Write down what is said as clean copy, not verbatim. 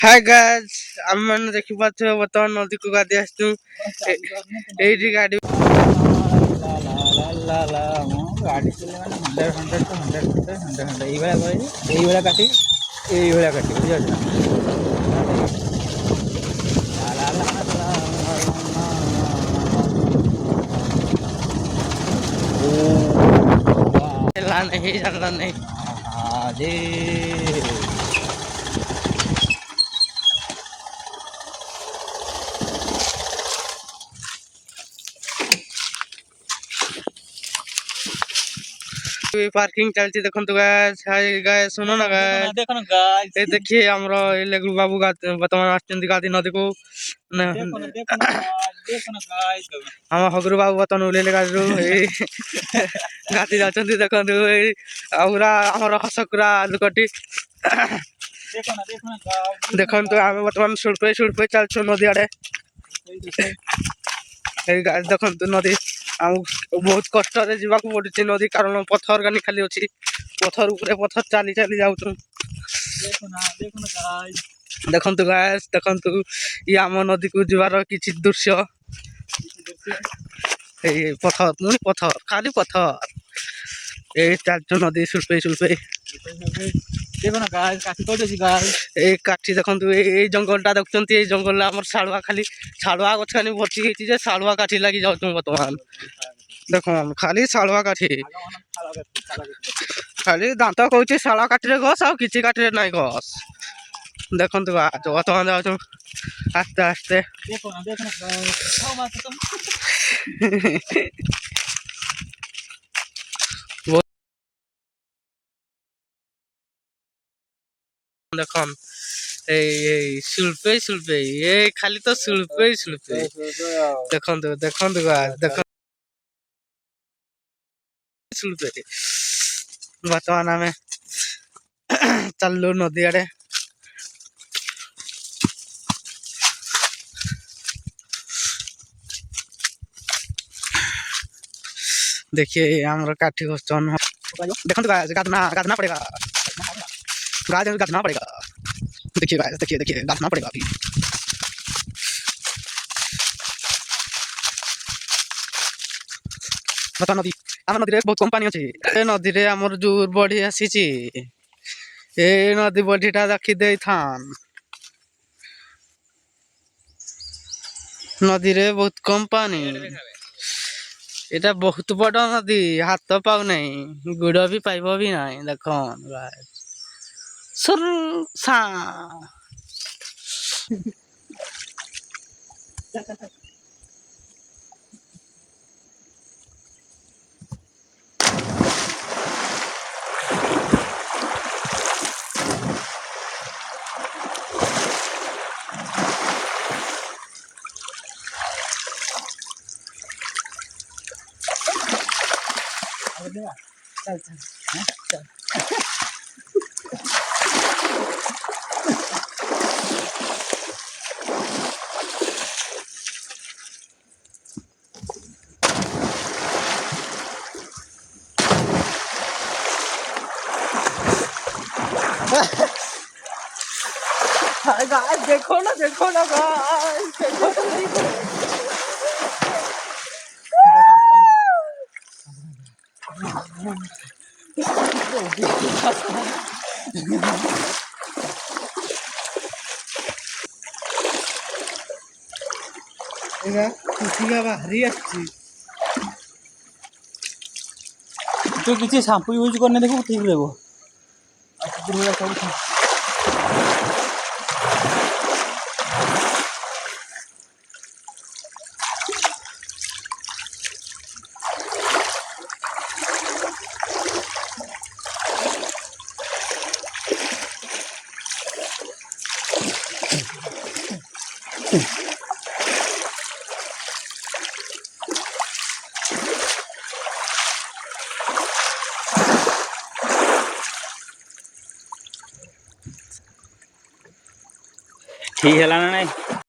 hi guys आम मैंने देखि पाथे बर्तमान नदी को गादी आस्तु एठी गाडी गाड़ी चले माने 100 to 100 एई भला काटी बुझियो ला नहीं जानला नहीं हां जी पार्किंग चलती देखो तो गाइस हाय गाइस सुनो ना गाइस देखो ना गाइस ये देखिए हमरो ये लेगु बाबू वर्तमान आस्ते गादी नदी को देखो ना गाइस हम हगरु बाबू वर्तमान उले लगा रो ए गाती जाचंती देखो तो ए औरा हमरो हसकुरा लुकटी देखो ना गाइस देखो तो हम वर्तमान सुड़पे चल छ नदी आड़े ए गाइस देखो तो नदी हम बहुत कष्ट रे जीवा को पड़छि नदी कारण पत्थर गानी खाली अछि पत्थर ऊपर पत्थर चाली जाउ तुम देखो ना गाइस देखंतु गाइस देखंतु ये आम नदी को जीवार किछि दृश्य ए पत्थर मुनि पत्थर खाली पत्थर ए चार नदी सुल्पे देखो ना गाइस काठी कोड अछि गाइस ए काठी देखंतु ए जंगलटा देखचंती ए जंगल हमर सालवा खाली सालवा गछ खाली भर्ती हेछि जे सालवा काठी लागि जाउ तुम वर्तमान देखो हम खाली सालवा काठी खाली दांत कहउछि सालवा काठी रे घस आ किछि काठी रे नाही घस देखंतु वर्तमान जाउ आस्ते आस्ते देखो ना खाओ मार तुम देखम ए सुल्पे ये खाली तो सुल्पे देखंतु गाइस देखो सुल्पे वर्तमान हमें चललो नदी आड़े देखिए हमारा काठी घोषण देखो गादना पड़ेगा गादना पड़ेगा देखिए गाइस देखिए गादना पड़ेगा अभी बता नदी आम नदी रे बहुत कंपनी अछि ए नदी रे हमर जोर बढ़ी आसीची ए नदी बढ़ीटा देखि देई थान नदी रे बहुत कंपनी एटा बहुत बड़ नदी हाथ पाउ नहीं गुड़ भी पाइबो भी नहीं देखो सुर सा चल चल गाइस देखो ना गाइस एगा कुटिया बाहरी आछि तू किसी शैम्पू यूज करने देखो ठीक रहबो आ सब ठीक है ना नहीं